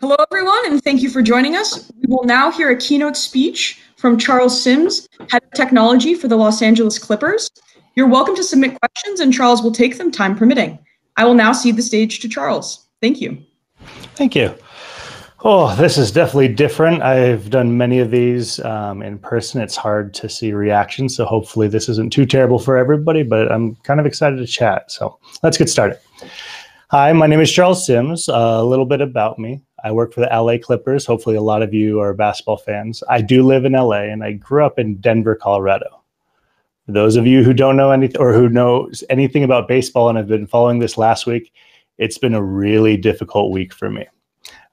Hello, everyone, and thank you for joining us. We will now hear a keynote speech from Charles Sims, Head of Technology for the Los Angeles Clippers. You're welcome to submit questions, and Charles will take them, time permitting. I will now cede the stage to Charles. Thank you. Thank you. Oh, this is definitely different. I've done many of these in person. It's hard to see reactions, so hopefully this isn't too terrible for everybody, but I'm kind of excited to chat. So let's get started. Hi, my name is Charles Sims. A little bit about me. I work for the LA Clippers. Hopefully a lot of you are basketball fans. I do live in LA, and I grew up in Denver, Colorado. For those of you who don't know anything or who knows anything about baseball and have been following this last week, it's been a really difficult week for me.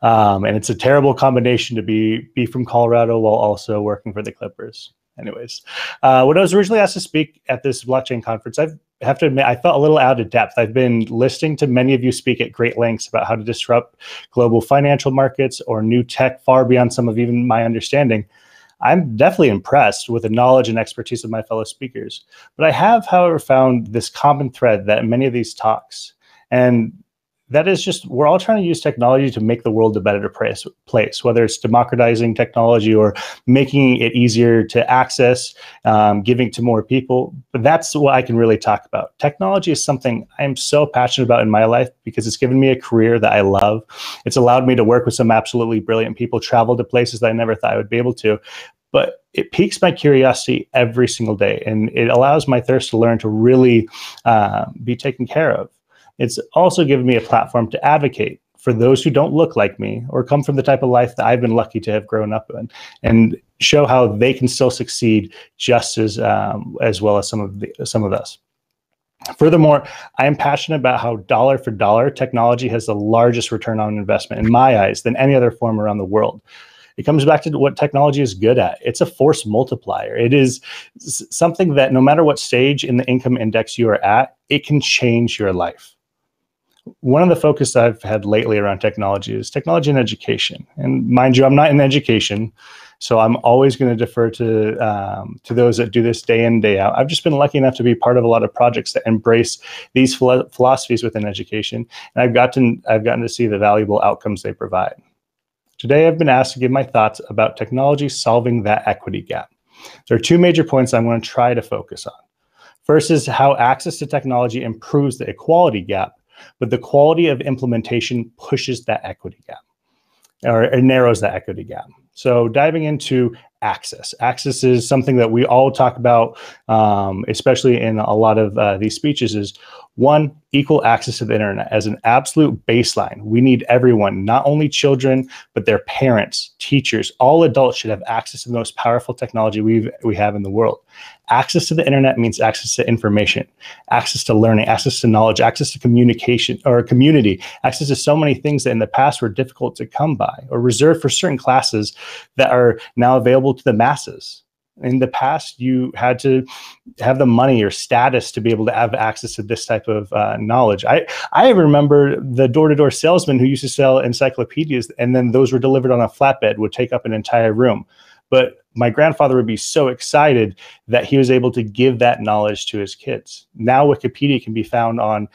And it's a terrible combination to be from Colorado while also working for the Clippers. Anyways, when I was originally asked to speak at this blockchain conference, I have to admit, I felt a little out of depth. I've been listening to many of you speak at great lengths about how to disrupt global financial markets or new tech far beyond some of even my understanding. I'm definitely impressed with the knowledge and expertise of my fellow speakers. But I have, however, found this common thread that in many of these talks, and that is just, we're all trying to use technology to make the world a better place, whether it's democratizing technology or making it easier to access, giving to more people. But that's what I can really talk about. Technology is something I'm so passionate about in my life because it's given me a career that I love. It's allowed me to work with some absolutely brilliant people, travel to places that I never thought I would be able to. But it piques my curiosity every single day, and it allows my thirst to learn to really be taken care of. It's also given me a platform to advocate for those who don't look like me or come from the type of life that I've been lucky to have grown up in, and show how they can still succeed just as well as some of us. Furthermore, I am passionate about how dollar for dollar technology has the largest return on investment in my eyes than any other form around the world. It comes back to what technology is good at. It's a force multiplier. It is something that no matter what stage in the income index you are at, it can change your life. One of the focus I've had lately around technology is technology and education. And mind you, I'm not in education, so I'm always going to defer to those that do this day in, day out. I've just been lucky enough to be part of a lot of projects that embrace these philosophies within education, and I've gotten to see the valuable outcomes they provide. Today, I've been asked to give my thoughts about technology solving that equity gap. There are two major points I'm going to try to focus on. First is how access to technology improves the equality gap, but the quality of implementation pushes that equity gap, or narrows that equity gap. So diving into access. Access is something that we all talk about, especially in a lot of these speeches, is one, equal access to the internet as an absolute baseline. We need everyone, not only children, but their parents, teachers, all adults should have access to the most powerful technology we have in the world. Access to the internet means access to information, access to learning, access to knowledge, access to communication or community, access to so many things that in the past were difficult to come by or reserved for certain classes that are now available to the masses. In the past, you had to have the money or status to be able to have access to this type of knowledge. I remember the door-to-door salesman who used to sell encyclopedias, and then those were delivered on a flatbed, would take up an entire room. But my grandfather would be so excited that he was able to give that knowledge to his kids. Now Wikipedia can be found on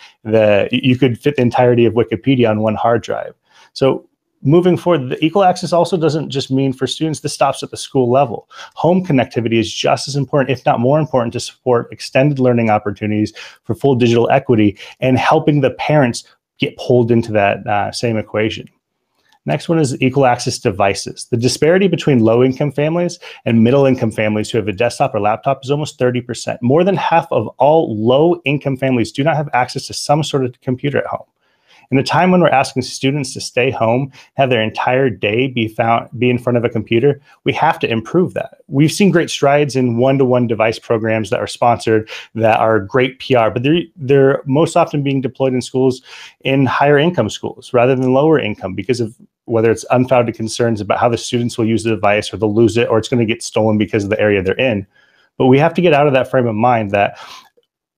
you could fit the entirety of Wikipedia on one hard drive. So moving forward, the equal access also doesn't just mean for students. This stops at the school level. Home connectivity is just as important, if not more important, to support extended learning opportunities for full digital equity and helping the parents get pulled into that same equation. Next one is equal access devices. The disparity between low-income families and middle-income families who have a desktop or laptop is almost 30%. More than half of all low-income families do not have access to some sort of computer at home. In a time when we're asking students to stay home, have their entire day be in front of a computer, we have to improve that. We've seen great strides in one-to-one device programs that are sponsored, that are great PR, but they're most often being deployed in schools in higher income schools rather than lower income because of whether it's unfounded concerns about how the students will use the device or they'll lose it or it's going to get stolen because of the area they're in. But we have to get out of that frame of mind that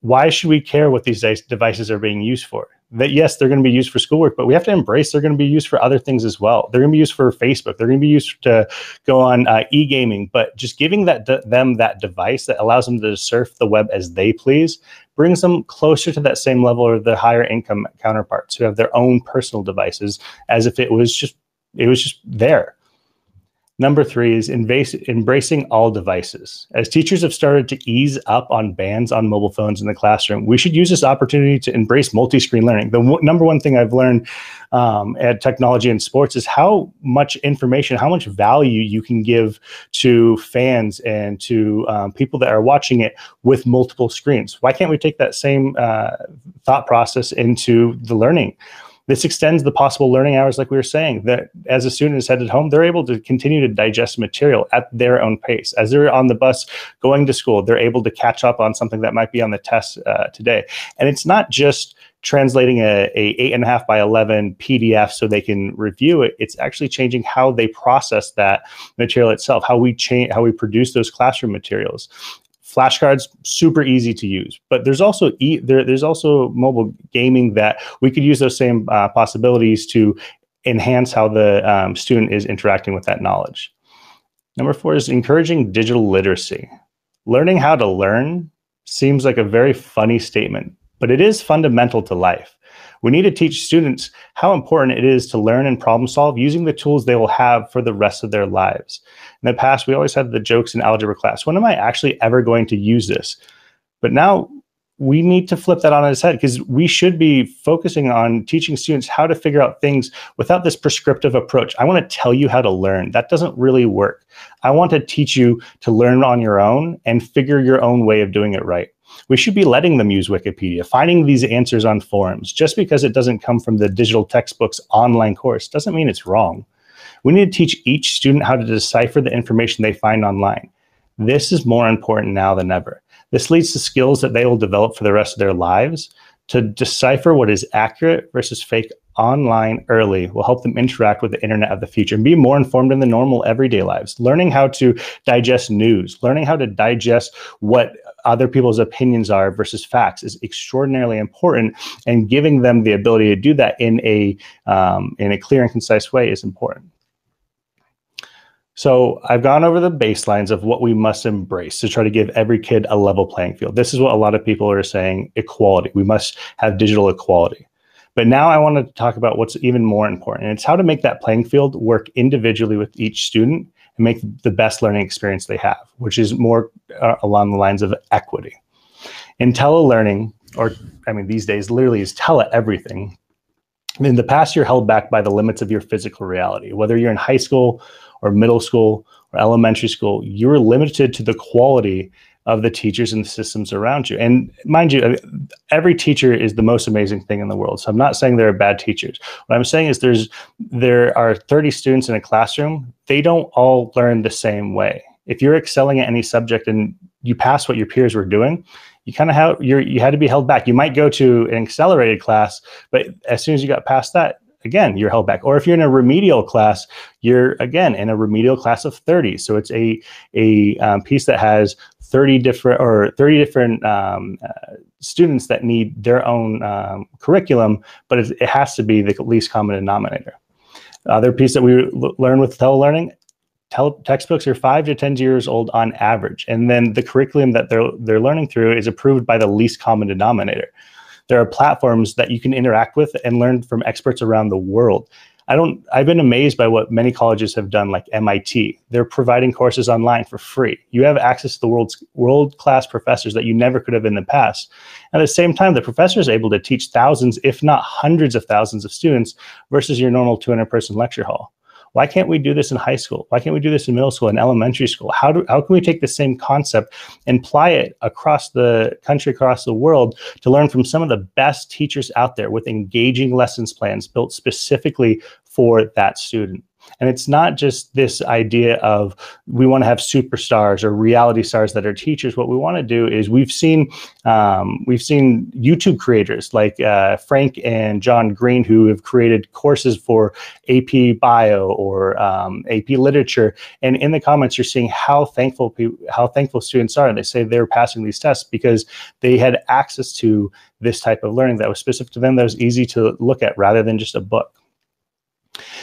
why should we care what these devices are being used for? That yes, they're going to be used for schoolwork, but we have to embrace they're going to be used for other things as well. They're going to be used for Facebook. They're going to be used to go on e-gaming, but just giving them that device that allows them to surf the web as they please brings them closer to that same level of the higher income counterparts who have their own personal devices, as if it was just it was just there. Number 3 is embracing all devices. As teachers have started to ease up on bans on mobile phones in the classroom, we should use this opportunity to embrace multi-screen learning. The number one thing I've learned at technology and sports is how much information, how much value you can give to fans and to people that are watching it with multiple screens. Why can't we take that same thought process into the learning? This extends the possible learning hours, like we were saying, that as a student is headed home, they're able to continue to digest material at their own pace. As they're on the bus going to school, they're able to catch up on something that might be on the test today. And it's not just translating a 8.5 by 11 PDF so they can review it. It's actually changing how they process that material itself, how we produce those classroom materials. Flashcards, super easy to use, but there's also mobile gaming that we could use those same possibilities to enhance how the student is interacting with that knowledge. Number 4 is encouraging digital literacy. Learning how to learn seems like a very funny statement, but it is fundamental to life. We need to teach students how important it is to learn and problem solve using the tools they will have for the rest of their lives. In the past, we always had the jokes in algebra class. When am I actually ever going to use this? But now we need to flip that on its head, because we should be focusing on teaching students how to figure out things without this prescriptive approach. I want to tell you how to learn. That doesn't really work. I want to teach you to learn on your own and figure your own way of doing it right. We should be letting them use Wikipedia, finding these answers on forums. Just because it doesn't come from the digital textbook's online course doesn't mean it's wrong. We need to teach each student how to decipher the information they find online. This is more important now than ever. This leads to skills that they will develop for the rest of their lives. To decipher what is accurate versus fake online early will help them interact with the internet of the future and be more informed in the normal everyday lives. Learning how to digest news, learning how to digest what other people's opinions are versus facts is extraordinarily important, and giving them the ability to do that in a clear and concise way is important. So I've gone over the baselines of what we must embrace to try to give every kid a level playing field. This is what a lot of people are saying: equality. We must have digital equality. But now I want to talk about what's even more important. And it's how to make that playing field work individually with each student and make the best learning experience they have, which is more along the lines of equity. In telelearning, or these days literally is tele-everything. In the past, you're held back by the limits of your physical reality. Whether you're in high school or middle school or elementary school, you're limited to the quality of the teachers and the systems around you. And mind you, every teacher is the most amazing thing in the world. So I'm not saying there are bad teachers. What I'm saying is there are 30 students in a classroom. They don't all learn the same way. If you're excelling at any subject and you pass what your peers were doing, you kind of you had to be held back. You might go to an accelerated class, but as soon as you got past that, again, you're held back. Or if you're in a remedial class, you're again in a remedial class of 30. So it's a piece that has 30 different students that need their own curriculum, but it has to be the least common denominator. Other piece that we learn with telelearning, textbooks are 5 to 10 years old on average, and then the curriculum that they're learning through is approved by the least common denominator. There are platforms that you can interact with and learn from experts around the world. I've been amazed by what many colleges have done, like MIT. They're providing courses online for free. You have access to the world-class professors that you never could have in the past. At the same time, the professor is able to teach thousands, if not hundreds of thousands of students versus your normal 200-person lecture hall. Why can't we do this in high school? Why can't we do this in middle school and elementary school? How can we take the same concept and apply it across the country, across the world, to learn from some of the best teachers out there with engaging lessons plans built specifically for that student? And it's not just this idea of we want to have superstars or reality stars that are teachers. What we want to do is we've seen YouTube creators like Frank and John Green, who have created courses for AP Bio or AP Literature. And in the comments, you're seeing how thankful students are. They say they're passing these tests because they had access to this type of learning that was specific to them, that was easy to look at rather than just a book.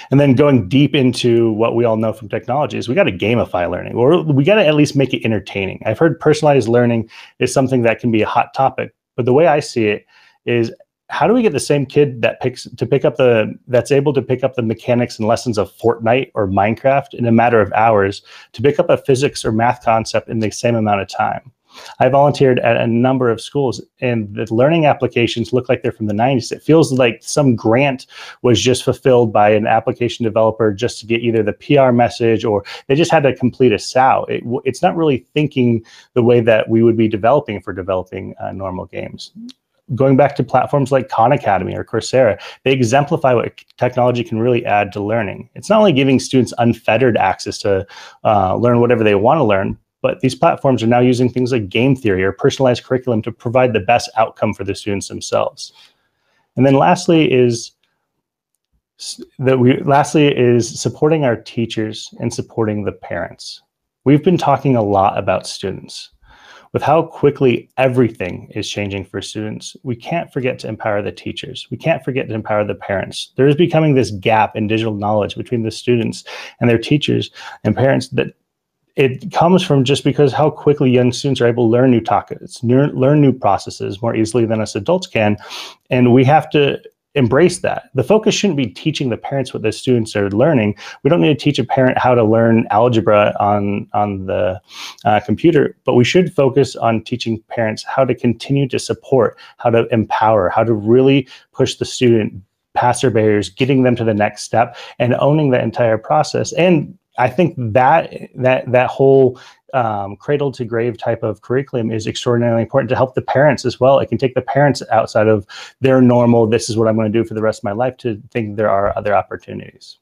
And then going deep into what we all know from technology is we got to gamify learning, or we got to at least make it entertaining. I've heard personalized learning is something that can be a hot topic, but the way I see it is how do we get the same kid that's able to pick up the mechanics and lessons of Fortnite or Minecraft in a matter of hours to pick up a physics or math concept in the same amount of time? I volunteered at a number of schools, and the learning applications look like they're from the 90s. It feels like some grant was just fulfilled by an application developer just to get either the PR message, or they just had to complete a SAO. It's not really thinking the way that we would be developing normal games. Going back to platforms like Khan Academy or Coursera, they exemplify what technology can really add to learning. It's not only giving students unfettered access to learn whatever they want to learn, but these platforms are now using things like game theory or personalized curriculum to provide the best outcome for the students themselves. And then lastly is supporting our teachers and supporting the parents. We've been talking a lot about students. With how quickly everything is changing for students, we can't forget to empower the teachers. We can't forget to empower the parents. There is becoming this gap in digital knowledge between the students and their teachers and parents that it comes from just because how quickly young students are able to learn new topics, learn new processes more easily than us adults can. And we have to embrace that. The focus shouldn't be teaching the parents what the students are learning. We don't need to teach a parent how to learn algebra on the computer, but we should focus on teaching parents how to continue to support, how to empower, how to really push the student past their barriers, getting them to the next step and owning the entire process. And I think that whole cradle to grave type of curriculum is extraordinarily important to help the parents as well. It can take the parents outside of their normal, this is what I'm going to do for the rest of my life, to think there are other opportunities.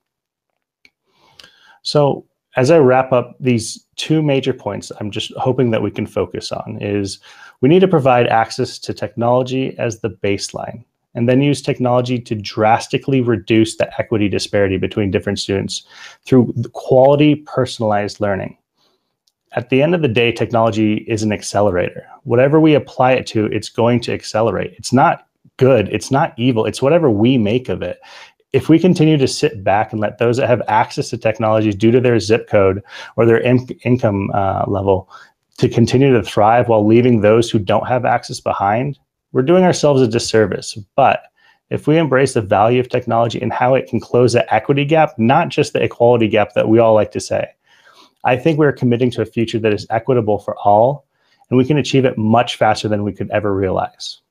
So as I wrap up these two major points, I'm just hoping that we can focus on is we need to provide access to technology as the baseline, and then use technology to drastically reduce the equity disparity between different students through quality personalized learning. At the end of the day, technology is an accelerator. Whatever we apply it to, it's going to accelerate. It's not good, it's not evil, it's whatever we make of it. If we continue to sit back and let those that have access to technologies due to their zip code or their income level to continue to thrive while leaving those who don't have access behind, we're doing ourselves a disservice. But if we embrace the value of technology and how it can close the equity gap, not just the equality gap that we all like to say, I think we're committing to a future that is equitable for all, and we can achieve it much faster than we could ever realize.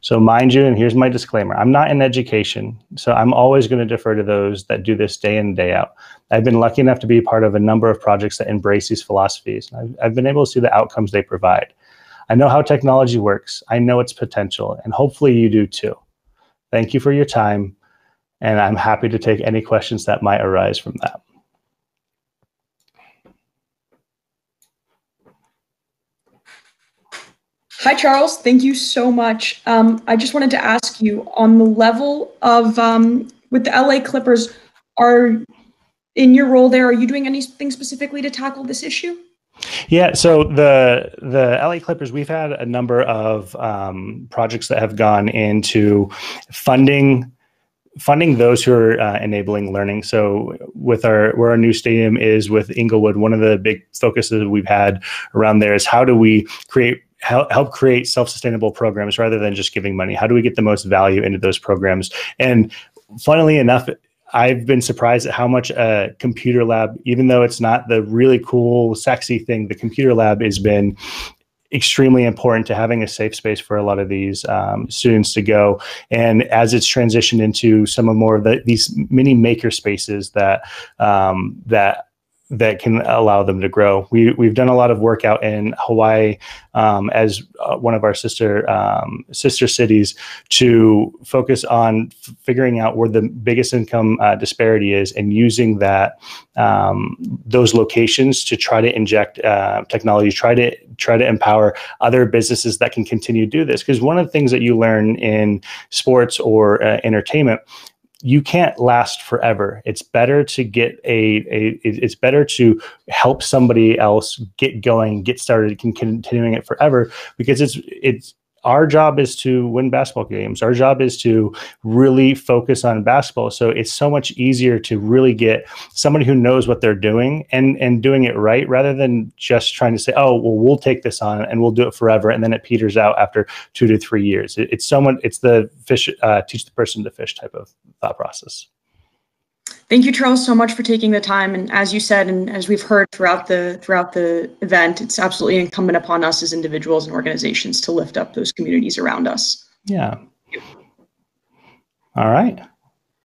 So mind you, and here's my disclaimer, I'm not in education, so I'm always going to defer to those that do this day in, day out. I've been lucky enough to be a part of a number of projects that embrace these philosophies. I've been able to see the outcomes they provide. I know how technology works. I know its potential, and hopefully you do too. Thank you for your time, and I'm happy to take any questions that might arise from that. Hi, Charles. Thank you so much. I just wanted to ask you, on the level of, with the LA Clippers, in your role there, are you doing anything specifically to tackle this issue? Yeah, so the LA Clippers, we've had a number of projects that have gone into funding those who are enabling learning. So with where our new stadium is with Inglewood, one of the big focuses we've had around there is how do we help create self-sustainable programs rather than just giving money? How do we get the most value into those programs? And funnily enough, I've been surprised at how much a computer lab, even though it's not the really cool, sexy thing, the computer lab has been extremely important to having a safe space for a lot of these students to go. And as it's transitioned into some of more of these mini maker spaces that can allow them to grow. We've done a lot of work out in Hawaii as one of our sister cities to focus on figuring out where the biggest income disparity is and using those locations to try to inject technology, try to empower other businesses that can continue to do this. Because one of the things that you learn in sports or entertainment, you can't last forever. It's better to it's better to help somebody else get going, get started, continuing it forever, because it's our job is to win basketball games. Our job is to really focus on basketball. So it's so much easier to really get somebody who knows what they're doing and doing it right, rather than just trying to say, oh, well, we'll take this on and we'll do it forever, and then it peters out after 2 to 3 years. It's the fish, teach the person to fish type of thought process. Thank you, Charles, so much for taking the time. And as you said, and as we've heard throughout the event, it's absolutely incumbent upon us as individuals and organizations to lift up those communities around us. Yeah. All right.